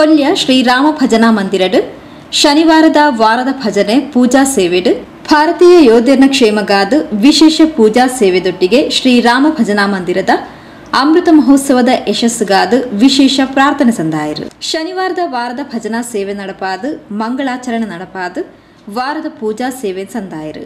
ಕೊಲ್ಯ ಶ್ರೀರಾಮ ಭಜನಾ ಮಂದಿರಡು ಶನಿವಾರದ ವಾರದ ಭಜನೆ ಪೂಜಾ ಸೇವೆಡು ಭಾರತೀಯ ಯೋಧರನ ಕ್ಷೇಮಗಾದ ವಿಶೇಷ ಪೂಜಾ ಸೇವೆದೊಟ್ಟಿಗೆ ಶ್ರೀರಾಮ ಭಜನಾ ಮಂದಿರದ ಅಮೃತ ಮಹೋತ್ಸವದ ಯಶಸ್ಸುಗಾದ ವಿಶೇಷ ಪ್ರಾರ್ಥನೆ ಸಂದಾಯರು. ಶನಿವಾರದ ವಾರದ ಭಜನಾ ಸೇವೆ ನಡಪಾದ ಮಂಗಳಾಚರಣೆ ನಡಪಾದ ವಾರದ ಪೂಜಾ ಸೇವೆ ಸಂದಾಯರು.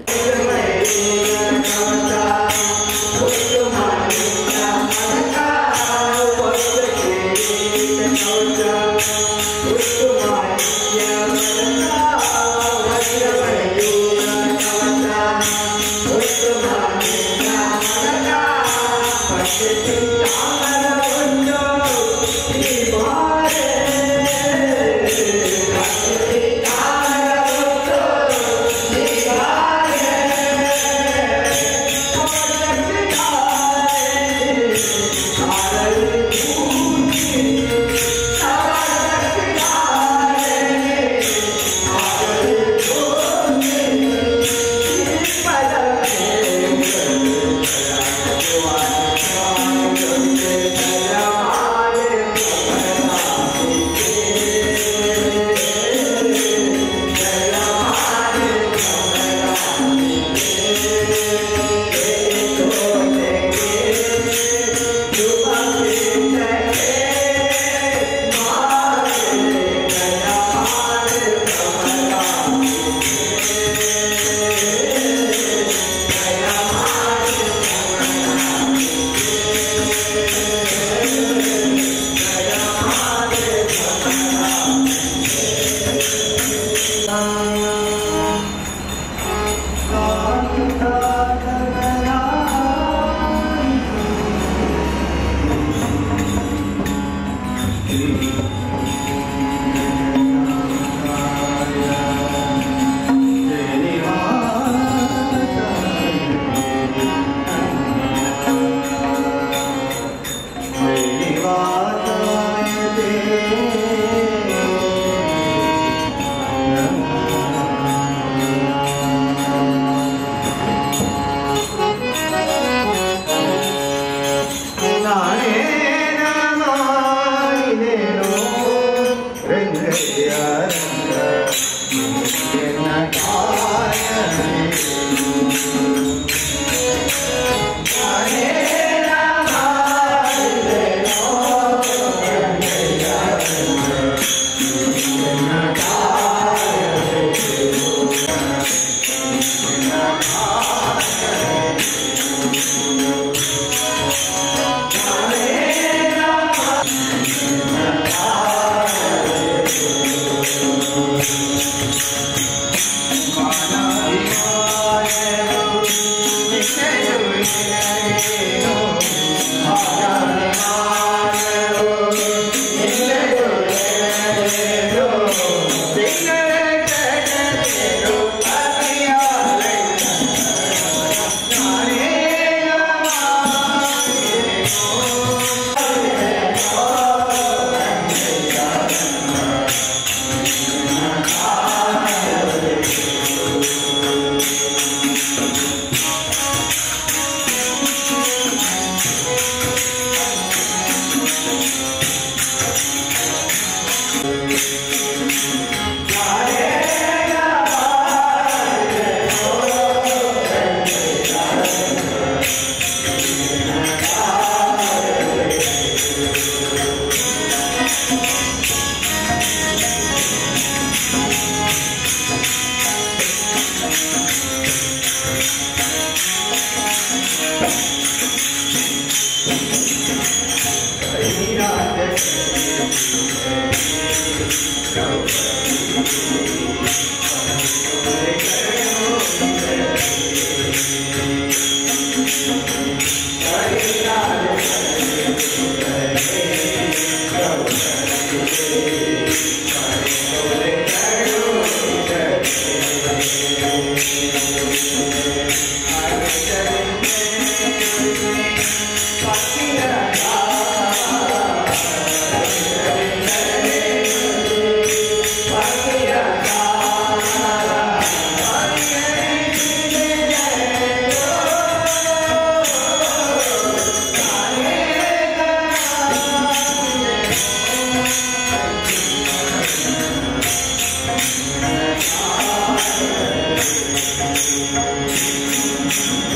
Yeah.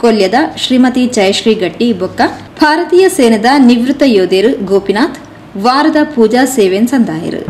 ಕೊಲ್ಯದ ಶ್ರೀಮತಿ ಜಯಶ್ರೀ ಗಟ್ಟಿ ಬೊಕ್ಕ ಭಾರತೀಯ ಸೇನೆದ ನಿವೃತ್ತ ಯೋಧರು ಗೋಪಿನಾಥ್ ವಾರದ ಪೂಜಾ ಸೇವೆನ್ ಸಂದಾಯರು.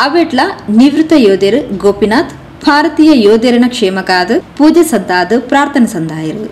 ಅವೆಟ್ಲ ನಿವೃತ್ತ ಯೋಧರು ಗೋಪಿನಾಥ್ ಭಾರತೀಯ ಯೋಧರನ ಕ್ಷೇಮಕ್ಕಾದ ಪೂಜೆ ಸದ್ದಾದ ಪ್ರಾರ್ಥನೆ ಸಂದಾಯರು.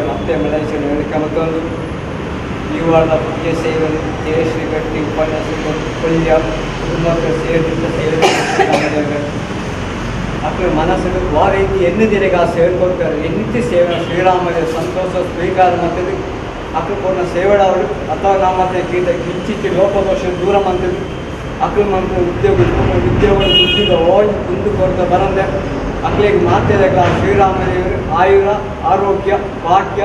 ಮತ್ತೆ ಮಲೇಶ್ವರ ಮತ್ತೊಂದು ಈ ವಾರದ ಪೂಜೆ ಸೇವೆ ಜಯಶ್ರೀ ಗಟ್ಟಿ ಉಪನ್ಯಾಸ ಪಲ್ಯ ಕುಟುಂಬಕ್ಕೆ ಸೇರಿದಂತೆ ಅಕ್ಕಳ ಮನಸ್ಸಿಗೆ ಆ ರೀತಿ ಎನ್ನಿದಿರೆಗೆ ಆ ಸೇವೆ ಕೊಡ್ತಾರೆ ಎನ್ನಿತಿ ಸೇವೆ ಶ್ರೀರಾಮನ ಸಂತೋಷ ಸ್ವೀಕಾರ ಮತ್ತು ಅಕ್ಕಳ ಪೂರ್ಣ ಸೇವೆಡವರು ಅಥವಾ ನಾಮತ್ತೆ ಕಿಂಚಿತ್ ಲೋಪದೋಷ ದೂರ ಮಂತದ್ದು ಅಕ್ಕಳ ಮಂತ್ರ ಉದ್ಯೋಗ ಬುದ್ಧಿಗ ಓಯ್ ಮುಂದೆ ಕೊಡ್ತಾ ಬರಂದೆ ಅಕ್ಕಳಿಗೆ ಮಾತೆದಾಗ ಶ್ರೀರಾಮದೇವರು ಆಯುರ ಆರೋಗ್ಯ ಭಾಗ್ಯ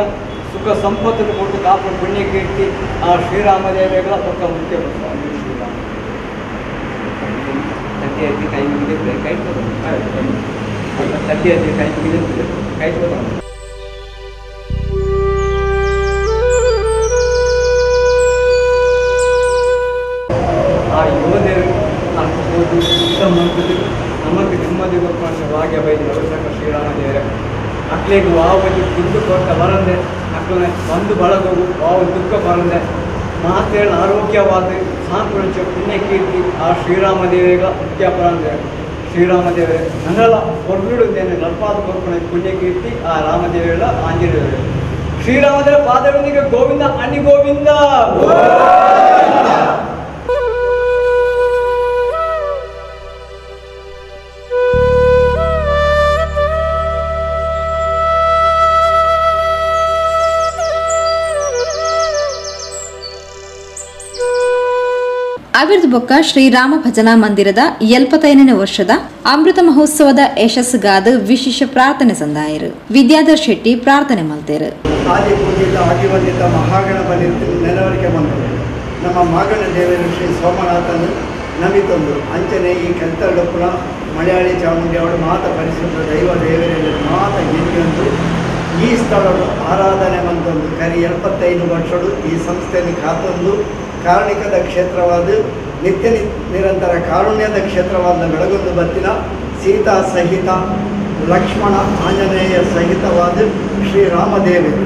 ಸುಖ ಸಂಪತ್ತನ್ನು ಕೊಟ್ಟು ಕಾಪಾಡು ಪುಣ್ಯ ಕೀರ್ತಿ ಆ ಶ್ರೀರಾಮದೇವಗಳ ಪಕ್ಕ ಮುಖ್ಯ ಶ್ರೀರಾಮ ಸತ್ಯ ಎತ್ತಿ ಕೈ ಮುಗಿದಿದ್ರೆ ಕೈ ಸತ್ಯ ಎತ್ತಿ ಕೈ ಮುಗಿದಿದ್ರೆ ಕೈ ಆ ಯೋಧರು ಅನ್ಕೋದು ಉತ್ತಮ ನಮಗೆ ನೆಮ್ಮದಿ ಗೊತ್ತು ಭಾಗ್ಯ ಬೈದು ಅವಶ್ಯಕ ಶ್ರೀರಾಮದೇವರ ಅಕ್ಳಿಗೆ ವಾವು ದುಡ್ಡು ಕೊಟ್ಟ ಬರಂದೆ ಅಕ್ಕಳ ಬಂದು ಬಳಗೋಗು ವಾವು ದುಃಖ ಬರಂದೆ ಮಾತೇಳ ಆರೋಗ್ಯವಾದ ಸಾಂಪ್ರದಾಯ ಪುಣ್ಯ ಕೀರ್ತಿ ಆ ಶ್ರೀರಾಮದೇವರ ಮುಖ್ಯ ಬರಂದೆ ಶ್ರೀರಾಮದೇವರೇ ನನ್ನೆಲ್ಲ ಹೊರಬಿಡುತ್ತೇನೆ ನಲ್ಪಾದ ಕೊರ್ಪಣೆ ಪುಣ್ಯ ಕೀರ್ತಿ ಆ ರಾಮದೇವರ ಆಂಜನೇಯರೇ ಶ್ರೀರಾಮದೇವರ ಪಾದದೊಂದಿಗೆ ಗೋವಿಂದ ಅಣಿ ಗೋವಿಂದ ಅವಿರ್ದ ಬೊಕ್ಕ ಶ್ರೀರಾಮ ಭಜನಾ ಮಂದಿರದ 75ನೇ ವರ್ಷದ ಅಮೃತ ಮಹೋತ್ಸವದ ಯಶಸ್ಸಿಗಾದ ವಿಶೇಷ ಪ್ರಾರ್ಥನೆ ಸಂದಾಯರು ವಿದ್ಯಾಧರ್ ಶೆಟ್ಟಿ ಪ್ರಾರ್ಥನೆ ಮಲ್ತೇರು. ಆದಿ ಪೂಜೆಯಿಂದ ಆಗಿವಂದಿದ್ದ ಮಹಾಗಣಪತಿ ನೆನವರಿಕೆ ಬಂದರು ನಮ್ಮ ಮಾಗಣ ದೇವರು ಶ್ರೀ ಸೋಮನಾಥನು ನಮಿತೊಂದು ಅಂಚನೆ ಈ ಕಲ್ತರಡಪ್ಪನ ಮಲಯಾಳಿ ಚಾಮುಂಡಿ ಅವಳು ಮಾತ ಪರಿಶುದ್ಧ ದೈವ ದೇವರಲ್ಲಿ ಮಾತ ಎನ್ನಿಯೊಂದು ಈ ಸ್ಥಳವು ಆರಾಧನೆ ಮಂತೊಂದು ಕರಿ 75 ವರ್ಷಗಳು ಈ ಸಂಸ್ಥೆಯನ್ನು ಕಾತೊಂದು ಕಾರಣಿಕದ ಕ್ಷೇತ್ರವಾದ ನಿತ್ಯ ನಿರಂತರ ಕಾರುಣ್ಯದ ಕ್ಷೇತ್ರವಾದ ಬೆಳಗೊಂದು ಬತ್ತಿನ ಸೀತಾ ಸಹಿತ ಲಕ್ಷ್ಮಣ ಆಂಜನೇಯ ಸಹಿತವಾದ ಶ್ರೀರಾಮದೇವರು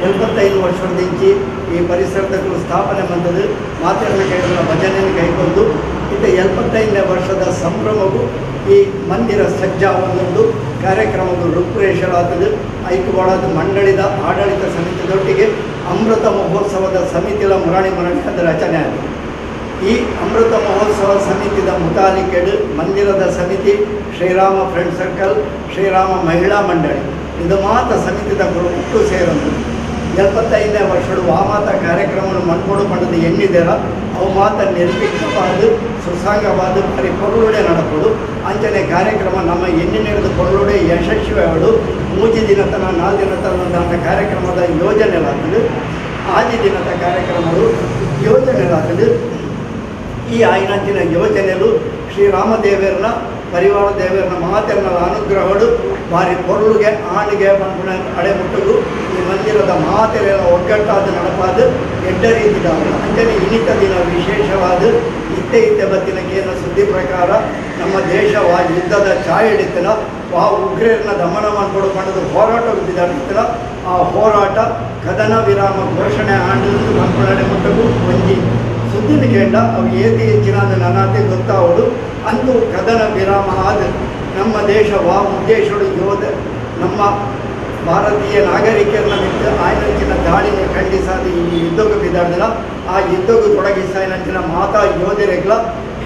75 ವರ್ಷದಿಂಚಿ ಈ ಪರಿಸರದಕ್ಕೂ ಸ್ಥಾಪನೆ ಬಂದದ್ದು ಮಾತೆರನ ಕೈಗಳ ಭಜನೆಯನ್ನು ಕೈಗೊಂಡು ಇದು 75ನೇ ವರ್ಷದ ಸಂಭ್ರಮವು ಈ ಮಂದಿರ ಸಜ್ಜಾವೊಂದು ಕಾರ್ಯಕ್ರಮದ ರೂಪುರೇಷರಾದದ್ದು ಐಕ್ಯವಾಡದ ಮಂಡಳಿದ ಆಡಳಿತ ಸಮಿತಿದೊಟ್ಟಿಗೆ ಅಮೃತ ಮಹೋತ್ಸವದ ಸಮಿತಿಯ ಮುರಾಣಿ ಅದರ ರಚನೆ ಆಗಿದೆ. ಈ ಅಮೃತ ಮಹೋತ್ಸವ ಸಮಿತಿದ ಮುತಾಲಿಕೆಡು ಮಂದಿರದ ಸಮಿತಿ ಶ್ರೀರಾಮ ಫ್ರೆಂಡ್ ಸರ್ಕಲ್ ಶ್ರೀರಾಮ ಮಹಿಳಾ ಮಂಡಳಿ ಇದು ಮಾತ ಸಮಿತಿದ ಒಟ್ಟು ಸೇರೊಂದು 75ನೇ ವರ್ಷಗಳು ಆ ಮಾತ ಕಾರ್ಯಕ್ರಮವನ್ನು ಮನ್ಕೊಡು ಪಡೆದು ಎಣ್ಣಿದೆರ ಅವು ಮಾತ ನಿರ್ವಿಘ್ನವಾದ ಸುಸಾಂಗವಾದ ಪರಿಪೊರುಳುಡೆ ನಡಪಡು ಅಂಚನೆ ಕಾರ್ಯಕ್ರಮ ನಮ್ಮ ಎಣ್ಣಿನೆರೆದು ಪೊರುಳುಡೆ ಯಶಸ್ವಿಯಾಗಲು 3 ದಿನ ತನ 4 ದಿನ ತನ ಕಾರ್ಯಕ್ರಮದ ಯೋಜನೆಲಾಗಲು ಆದಿ ದಿನದ ಕಾರ್ಯಕ್ರಮಗಳು ಯೋಜನೆಲಾಗಲು ಈ ಆಯ್ನಂಚಿನ ಯೋಜನೆಗಳು ಶ್ರೀರಾಮದೇವರನ್ನ ಪರಿವಾರ ದೇವರನ್ನ ಮಾತೆರನ ಅನುಗ್ರಹಗಳು ಭಾರಿ ಪೊರುಳಿಗೆ ಆಣಿಗೆ ಬಂದ ಅಡೆ ಮುಟ್ಟಲು ಈ ಮಂದಿರದ ಮಾತೆರೆಲ್ಲ ಒಗ್ಗಟ್ಟಾದ ನಡಪಾದ ಎಡ್ಡ ರೀತಿದ ಅಂಚನೆ ಇನ್ನಿತ ದಿನ ವಿಶೇಷವಾದ ಇತ್ತೆ ಬತ್ತಿನ ಕೇಂದ್ರ ಸುದ್ದಿ ಪ್ರಕಾರ ನಮ್ಮ ದೇಶವಾ ಯುದ್ಧದ ಛಾಯೆಡಿತ್ತಿನ ಆ ಉಗ್ರರನ್ನ ದಮನ ಮಾಡಿಕೊಡು ಮಾಡೋದು ಹೋರಾಟ ಬಿದ್ದಾಡಿತ್ತಿನ ಆ ಹೋರಾಟ ಕದನ ವಿರಾಮ ಘೋಷಣೆ ಆಂಡು ಮಂತ್ರಾಲಯ ಮುಟ್ಟಗೂ ಒಂಜಿ ಸುದ್ದಿನ ಕೇಂದ್ರ ಅವು ಏತಿ ಹೆಚ್ಚಿನಾದ ನನಾತೆ ಗೊತ್ತಾವಡು ಅಂದು ಕದನ ವಿರಾಮ ಆದ ನಮ್ಮ ದೇಶವಾ ಉದ್ದೇಶಗಳು ಯೋಧ ನಮ್ಮ ಭಾರತೀಯ ನಾಗರಿಕರನ್ನ ಬಿಟ್ಟು ಆಯ್ನಂಚಿನ ದಾಳಿನ ಖಂಡಿಸಾದ ಈ ಯುದ್ಧಕ್ಕೆ ಬಿದ್ದಾಡಿದ ಆ ಯುದ್ಧಕ್ಕೆ ತೊಡಗಿಸಾಯ್ನಂಚಿನ ಮಾತಾ ಯೋಧರೆಗಳ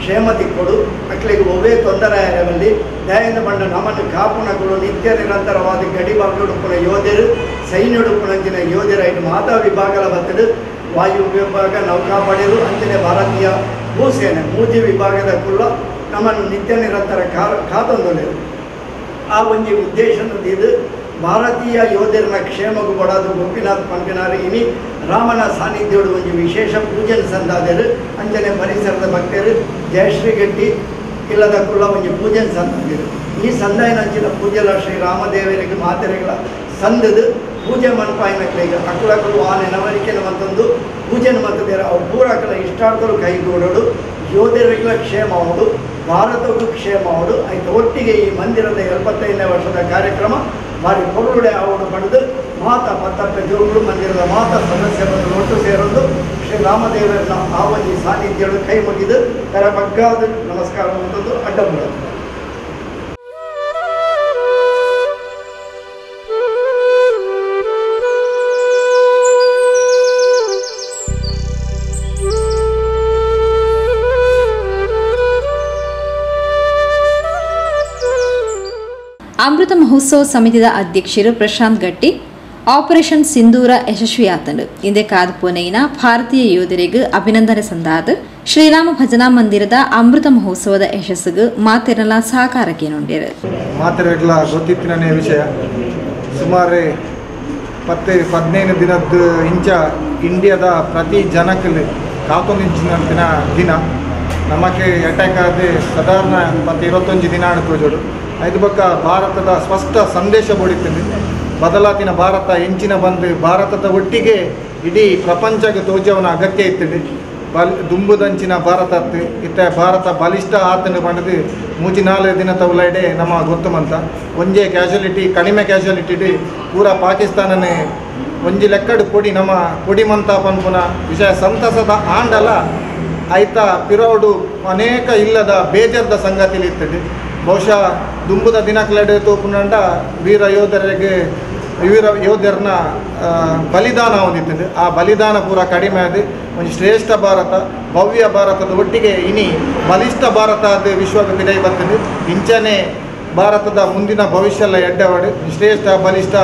ಕ್ಷೇಮತಿ ಕೊಡು ಮಕ್ಕಳಿಗೆ ಒವೇ ತೊಂದರೆ ಆರವಲ್ಲಿ ದಯಿಂದ ಬಂಡ ನಮ್ಮನ್ನು ಕಾಪುಣಗಳು ನಿತ್ಯ ನಿರಂತರವಾದ ಗಡಿಭಾಗಡುಪುನ ಯೋಧರು ಸೈನ್ಯಡುಪುನಂಚಿನ ಯೋಧರಾಯಿತು ಮಾತಾ ವಿಭಾಗದ ಬತ್ತಡು ವಾಯು ವಿಭಾಗ ನೌಕಾಪಡೆಯರು ಅಂಚನೆ ಭಾರತೀಯ ಭೂಸೇನೆ ಮೂಜಿ ವಿಭಾಗದ ಕುಲ್ಲ ನಮ್ಮನ್ನು ನಿತ್ಯ ನಿರಂತರ ಕಾತೊಂದೊಲೆರು ಆ ಒಂದು ಉದ್ದೇಶದ ಭಾರತೀಯ ಯೋಧರನ್ನ ಕ್ಷೇಮಗೂ ಬಡದು ಗೋಪಿನಾಥ್ ಪಂಪಿನಾರು ಇನಿ ರಾಮನ ಸಾನ್ನಿಧ್ಯೋಡು ಒಂದು ವಿಶೇಷ ಪೂಜೆನ ಸಂದಾದರು ಅಂಚನೆ ಪರಿಸರದ ಭಕ್ತರು ಜಯಶ್ರೀ ಗಟ್ಟಿ ಇಲ್ಲದ ಕುಲ್ಲ ಒಂದು ಪೂಜೆನ ಸಂದಾದರು ಈ ಸಂದಾಯನಂಚಿನ ಪೂಜೆಲ ಶ್ರೀರಾಮದೇವರಿಗೆ ಮಾತೆರೆಗಳ ಸಂದದು ಪೂಜೆ ಮನ್ಪಾಯಿನಕ್ಲಿಗೆ ಅಕ್ಕಳಕ್ಕಳು ಆ ನೆನವರಿಕೆನ ಮತ್ತೊಂದು ಪೂಜೆನ ಮತ್ತದೇರ ಅವು ಪೂರಕಲ ಇಷ್ಟಾರ್ಥರು ಕೈಗೂಡೋಡು ಯೋಧರಿಗಳ ಕ್ಷೇಮ ಅವಡು ಭಾರತವು ಕ್ಷೇಮ ಅವರು ಆಯ್ತು. ಒಟ್ಟಿಗೆ ಈ ಮಂದಿರದ 75ನೇ ವರ್ಷದ ಕಾರ್ಯಕ್ರಮ ಭಾರಿ ಕೊರಳುಡೆ ಆವಡು ಪಡೆದು ಮಾತಾ ಮತ್ತಪ್ಪ ಜೋಗಳು ಮಂದಿರದ ಮಾತಾ ಸದಸ್ಯರನ್ನು ಒಟ್ಟು ಸೇರಲು ಶ್ರೀ ರಾಮದೇವರನ್ನ ಆವಜಿ ಸಾನ್ನಿಧ್ಯಗಳು ಕೈ ಮುಗಿದು ತರ ಬಗ್ಗಾದ ನಮಸ್ಕಾರ ಮಾಡುವುದು ಅಡ್ಡಬುಡ. ಅಮೃತ ಮಹೋತ್ಸವ ಸಮಿತಿಯ ಅಧ್ಯಕ್ಷರು ಪ್ರಶಾಂತ್ ಗಟ್ಟಿ ಆಪರೇಷನ್ ಸಿಂಧೂರ ಯಶಸ್ವಿಯಾತಂಡು ಇಂದೇ ಕಾದು ಪೋನೆಯಿನ ಭಾರತೀಯ ಯೋಧರಿಗೆ ಅಭಿನಂದನೆ ಸಂದಾದ ಶ್ರೀರಾಮ ಭಜನಾ ಮಂದಿರದ ಅಮೃತ ಮಹೋತ್ಸವದ ಯಶಸ್ಸಿಗೆ ಮಾತೆರಲ ಸಹಕಾರಕ್ಕೆ ನೋಡಿರು. ಮಾತೆರಲ ಗೊತ್ತಿತ್ತಿನ ವಿಷಯ ಸುಮಾರು 10-15 ದಿನದ ಇಂಚ ಇಂಡಿಯಾದ ಪ್ರತಿ ಜನಕ್ಕಲ್ಲಿ ಕಾತೊಂದಿನ ದಿನ ನಮಗೆ ಅಟ್ಯಾಕ್ ಆದ ಸಾಧಾರಣ 21 ದಿನ ಆಡ್ತೋಜೋಡು ಐದು ಬಕ್ಕ ಭಾರತದ ಸ್ಪಷ್ಟ ಸಂದೇಶ ಬೋಡಿತೀನಿ. ಬದಲಾತಿನ ಭಾರತ ಹೆಂಚಿನ ಬಂದು ಭಾರತದ ಒಟ್ಟಿಗೆ ಇಡೀ ಪ್ರಪಂಚಕ್ಕೆ ತೋಜವನ ಅಗತ್ಯ ಇತ್ತದೆ. ದುಂಬುದಂಚಿನ ಭಾರತ ಇತ್ತ ಭಾರತ ಬಲಿಷ್ಠ ಆತನ ಬಂದು 3-4 ದಿನ ತವಲೈಡೆ ನಮ್ಮ ಗೊತ್ತುಮಂತ ಒಂಜೇ ಕ್ಯಾಶುಯಾಲಿಟಿ ಕಡಿಮೆ ಕ್ಯಾಶುಯಾಲಿಟಿ ಪೂರ ಪಾಕಿಸ್ತಾನನೇ ಒಂಜಿ ಲೆಕ್ಕಡು ಕೊಡಿ ನಮ್ಮ ಕೊಡಿಮಂತ ಪನ್ಪುನ ವಿಷಯ ಸಂತಸದ ಆಂಡಲ ಆಯ್ತಾ ಪಿರೌಡು ಅನೇಕ ಇಲ್ಲದ ಬೇಜಾರದ ಸಂಗತಿಲಿರ್ತದೆ. ಬಹುಶಃ ದುಂಬುದ ದಿನಕ್ಲೆಡೆ ತೋಪುನಂಡ ವೀರ ಯೋಧರನ್ನ ಬಲಿದಾನ ಹೊಂದಿತ್ತದೆ. ಆ ಬಲಿದಾನ ಪೂರ ಕಡಿಮೆ ಆದ ಒಂದು ಶ್ರೇಷ್ಠ ಭಾರತ ಭವ್ಯ ಭಾರತದ ಒಟ್ಟಿಗೆ ಇನಿ ಬಲಿಷ್ಠ ಭಾರತ ಅದು ವಿಶ್ವಕ್ಕೆ ಬಿಡೈ ಬರ್ತದೆ. ಇಂಚನೆ ಭಾರತದ ಮುಂದಿನ ಭವಿಷ್ಯ ಎಲ್ಲ ಎಡ್ಡವಾಡು ಶ್ರೇಷ್ಠ ಬಲಿಷ್ಠ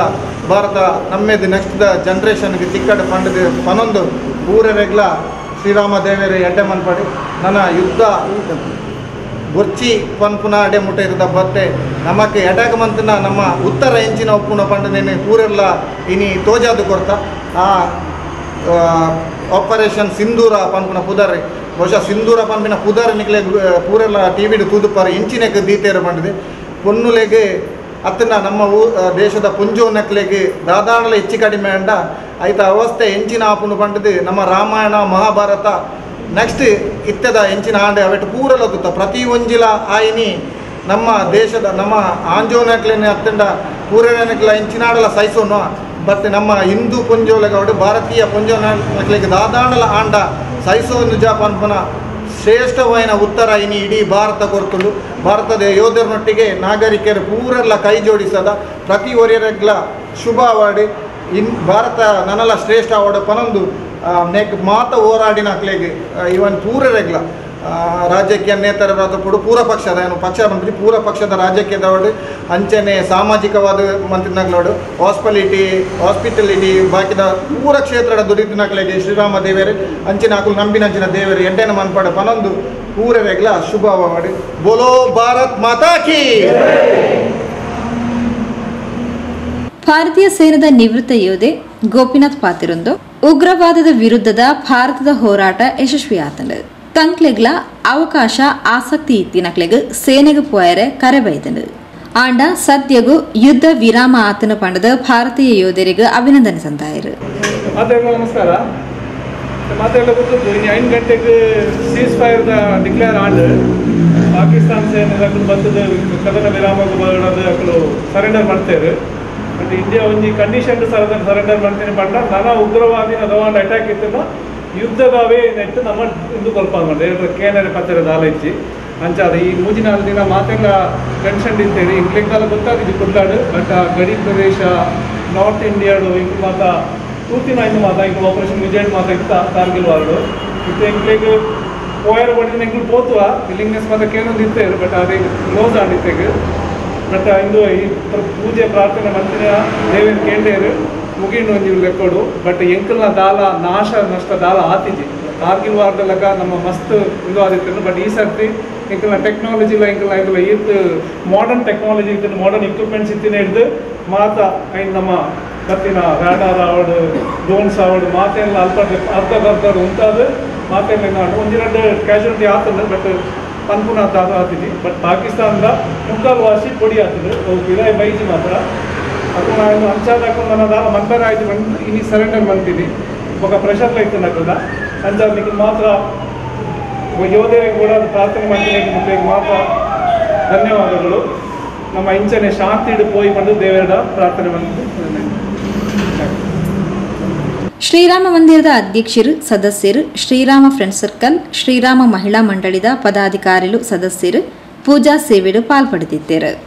ಭಾರತ ನಮ್ಮೇದು ನೆಕ್ಸ್ಟ್ ಜನ್ರೇಷನ್ಗೆ ತಿಕ್ಕಡು ಪಂಡದು ಪನೊಂದು ಊರರೆಗ್ಲ ಶ್ರೀರಾಮ ದೇವೇರಿ ಎಡ್ಡೆ ಮನ್ಪಡಿ ನನ್ನ ಯುದ್ಧ ಗೊರ್ಚಿ ಪನ್ಪುನ ಅಡೆ ಮುಟ್ಟ ಇರದ ಬತ್ತೆ ನಮಗೆ ಅಟ್ಯಾಕ್ ಮಂತನ ನಮ್ಮ ಉತ್ತರ ಹೆಂಚಿನ ಒಪ್ಪುನ ಪಂಡನೇನೆ ಪೂರೆಲ್ಲ ಇನಿ ತೋಜಾದು ಕೊರ್ತ ಆ ಆಪರೇಷನ್ ಸಿಂಧೂರ ಪನ್ಪುನ ಪುದಾರೆ ಬಹುಶಃ ಸಿಂಧೂರ ಪನ್ಪಿನ ಪುದಾರ ನಿಕ್ಲೆ ಪೂರೆಲ್ಲ ಟಿವಿಡು ತೂದುಪಾರ ಹೆಂಚಿನಕ್ಕೆ ದೀತೇರು ಪಂಡಿದೆ ಪೊನ್ನುಲೆಗೆ ಅತ್ತನ ನಮ್ಮ ದೇಶದ ಪುಂಜೋನಕ್ಲೆಗೆ ದಾದಾಣಲ ಹೆಚ್ಚು ಕಡಿಮೆ ಅಂಡ ಆಯ್ತ ಅವಸ್ಥೆ ಹೆಂಚಿನ ಆಪುನು ಪಂಡದು ನಮ್ಮ ರಾಮಾಯಣ ಮಹಾಭಾರತ ನೆಕ್ಸ್ಟ್ ಇತ್ತದ ಹೆಂಚಿನ ಆಂಡೆ ಅವೆಟ್ಟು ಪೂರಲೋಗುತ್ತ ಪ್ರತಿ ಒಂಜಿಲ ಆಯ್ನಿ ನಮ್ಮ ದೇಶದ ನಮ್ಮ ಆಂಜೋನಕ್ಲೇನೆ ಅತ್ತಂಡ ಪೂರನಕ್ಲ ಹೆಂಚಿನಾಡಲ ಸೈಸೋನು ಬಟ್ ನಮ್ಮ ಹಿಂದೂ ಪುಂಜೋಲೆಗೌಡು ಭಾರತೀಯ ಪುಂಜೋನಕ್ಲೆಗೆ ದಾದಾಣಲ ಆಂಡ ಸೈಸೋ ನಿಜ ಪನ್ಪನ ಶ್ರೇಷ್ಠವಾಯಿನ ಉತ್ತರ ಇನಿ ಇಡೀ ಭಾರತ ಕೊರ್ತುಂಡು. ಭಾರತದ ಯೋಧರನೊಟ್ಟಿಗೆ ನಾಗರಿಕರು ಪೂರೆಲ್ಲ ಕೈ ಜೋಡಿಸದ ಪ್ರತಿ ಒರಿಯರೆಗ್ಲ ಶುಭ ಅವಾರ್ಡ್ ಭಾರತ ನನ್ನಲ್ಲ ಶ್ರೇಷ್ಠ ಅವಾರ್ಡ್ ಪನೊಂದು ನೆಕ್ ಮಾತ ಹೋರಾಡಿನ ಅಕ್ಲೆಗೆ ಇವನ್ ಪೂರರೆಗ್ಲ ರಾಜಕೀಯ ನೇತರರಾದ ಪುಡು ಪೂರ ಪಕ್ಷದ ಏನು ಪಕ್ಷ ಬಂದ್ರಿ ಪೂರ ಪಕ್ಷದ ರಾಜಕೀಯದವಡು ಅಂಚನೆ ಸಾಮಾಜಿಕವಾದ ಮಂತ್ರಿನಗಳೋಡು ಹಾಸ್ಪಿಟಲಿಟಿ ಬಾಕಿದ ಪೂರ ಕ್ಷೇತ್ರದ ದುಡಿದಿನಕ್ಲೆಗೆ ಶ್ರೀರಾಮ ದೇವೇರಿ ಅಂಚಿನ ಹಾಕಲು ನಂಬಿನಂಚಿನ ದೇವೇರಿ ಎಡ್ಡೆನ ಮನ್ಪಾಡು ಪನೊಂದು ಪೂರರೆಗ್ಲ ಶುಭ ಮಾಡಿ ಬೋಲೋ ಭಾರತ್ ಮಾತಾ ಕೀ. ಭಾರತೀಯ ಸೇನೆದ ನಿವೃತ್ತ ಯೋಧೆ ಗೋಪಿನಾಥ್ ಪಾತಿರೊಂದು ಉಗ್ರವಾದದ ವಿರುದ್ಧದ ಭಾರತದ ಹೋರಾಟ ಯಶಸ್ವಿಯಾತಂಡು ತಂಕ್ಲೆಗ್ಲ ಅವಕಾಶ ಆಸಕ್ತಿ ಇತ್ತಿನಕ್ಲೆಗ್ ಸೇನೆಗೆ ಪೋಯರೆ ಕರೆ ಬೈತಂಡು ಆಂಡ ಸದ್ಯಗೂ ಯುದ್ಧ ವಿರಾಮ ಆತನ ಪಂಡದ ಭಾರತೀಯ ಯೋಧರಿಗೆ ಅಭಿನಂದನೆ ಸಂತಾಯರು. ನಮಸ್ಕಾರ. ಮಾತಾಡಲು ಗೊತ್ತು 9 ಗಂಟೆಗೆ seize fire declare and Pakistan ಸೇನೆ ಬಂದದ ಕದನ ವಿರಾಮಕ್ಕೆ ಬರೋದು ಸರೆಂಡರ್ ಮಾಡ್ತೇವೆ. ಬಟ್ ಇಂಡಿಯಾ ಒಂಜಿ ಕಂಡೀಷನ್ ಸರೆಂಡರ್ ಮಾಡ್ತೀನಿ ಪಂಡ ನನ್ನ ಉಗ್ರವಾದಿನ ಅದೊಂದು ಅಟ್ಯಾಕ್ ಇತ್ತು ಯುದ್ಧದವೇ ನೆಟ್ಟು ನಮ್ಮ ಇಂದು ಕೊಲ್ಪ ಮಾಡಿದೆ ಕೇನರೆ ಪತ್ತರ ದಾಲಿಚ್ಚಿ ಅಂಚಾದ ಈ 3-4 ದಿನ ಮಾತೆಲ್ಲ ಟೆನ್ಷನ್ ಇರ್ತೇವೆ ಇಂಗ್ಲೆಂಗಾಲ ಗೊತ್ತಾಗಿದ್ದು ಕುಡ್ಲಾಡು ಬಟ್ ಆ ಗಡಿ ಪ್ರದೇಶ ನಾರ್ತ್ ಇಂಡಿಯಾಡು ಇಂಕು ಮಾತ ತೂತಿನ ಇಂದು ಮಾತ ಇಂಕು ಆಪರೇಷನ್ ವಿಜಯ್ ಮಾತ ಇತ್ತ ಕಾರ್ಗಿಲ್ ವಾರ್ಡು ಇತ್ತು ಇಂಗ್ಲೆಗ್ ಪೋಯರ್ ಬಡ್ದಿನ ಇಂಗ್ಲು ಪೋತುವ ವಿಲ್ಲಿಂಗ್ನೆಸ್ ಮಾತ ಕೇಳೋದು ಇರ್ತೇವೆ ಬಟ್ ಅದೇ ಕ್ಲೋಸ್ ಆಗಿರ್ತೇವೆ. ಬಟ್ ಇಂದು ಈ ಪೂಜೆ ಪ್ರಾರ್ಥನೆ ಮಂದಿರ ದೇವೇನ್ ಕೇಂದ್ರೇರು ಮುಗಿಂಡು ಒಂಜಿ ಲೆಕ್ಕೋಡು ಬಟ್ ಎಂಕಲ್ನ ದಾಲ ನಾಶ ನಷ್ಟ ದಾಲ ಆತಿಜಿ ಕಾರ್ಗಿಲ್ ವಾರದಲ್ಲಗ ನಮ್ಮ ಮಸ್ತ್ ಇದು ಆದಿತ್ತು. ಬಟ್ ಈ ಸರ್ತಿ ಎಂಕಲ್ನ ಟೆಕ್ನಾಲಜಿಲ ಎಂಕಲ್ನ ಈತ್ ಮಾಡರ್ನ್ ಟೆಕ್ನಾಲಜಿ ಇತ್ತು ಮಾಡರ್ನ್ ಇಕ್ವಿಪ್ಮೆಂಟ್ಸ್ ಇತ್ತಿನ ಹಿಡಿದು ಮಾತ ಐನ್ ನಮ್ಮ ಕತ್ತಿನ ರಾಡಾರ್ ಆವಡು ಡ್ರೋನ್ಸ್ ಆವಡು ಮಾತೆಲ್ಲ ಅರ್ಧ ಉಂಟಾದ ಮಾತೆಲ್ಲ ಒಂದೆರಡು ಕ್ಯಾಶುಯಾಲಿಟಿ ಆಗ್ತದೆ ಬಟ್ ಪನ್ಪುನ ಆತಿಜಿ. ಬಟ್ ಪಾಕಿಸ್ತಾನದ ಮುಕ್ಕಾಲು ವಾಸಿ ಕೊಡಿ ಆಗ್ತದೆ ಅವು ವಿದಾಯ ಬೈಜಿ ಮಾತ್ರ ಅದು ನಾನು ಅಂಚಾದ ನನ್ನ ದಾಲ ಮಂತರ ಆಯ್ತು ಇನಿ ಸರೆಂಡರ್ ಮಾಡ್ತೀನಿ ఒక ప్రెషర్లో అవుతున్నట్టుగా అంతా మీకు మాత్రం ಯೋಧರಿಗೆ ಕೂಡ ಅದು ಪ್ರಾರ್ಥನೆ ಮಾಡ್ತೀನಿ ಮುಟ್ಟಿಗೆ ಮಾತ್ರ ಧನ್ಯವಾದಗಳು. ನಮ್ಮ ಇಂಚನೆ ಶಾಂತಿ ಪೋಯಿ ಬಂದು ದೇವರ ಪ್ರಾರ್ಥನೆ ಬಂದು ಶ್ರೀರಾಮ ಮಂದಿರದ ಅಧ್ಯಕ್ಷರು ಸದಸ್ಯರು, ಶ್ರೀರಾಮ ಫ್ರೆಂಡ್ ಸರ್ಕಲ್, ಶ್ರೀರಾಮ ಮಹಿಳಾ ಮಂಡಳಿದ ಪದಾಧಿಕಾರಿಗಳು ಸದಸ್ಯರು ಪೂಜಾ ಸೇವೆಡು ಪಾಲ್ಪಡುತ್ತಿದ್ದರು.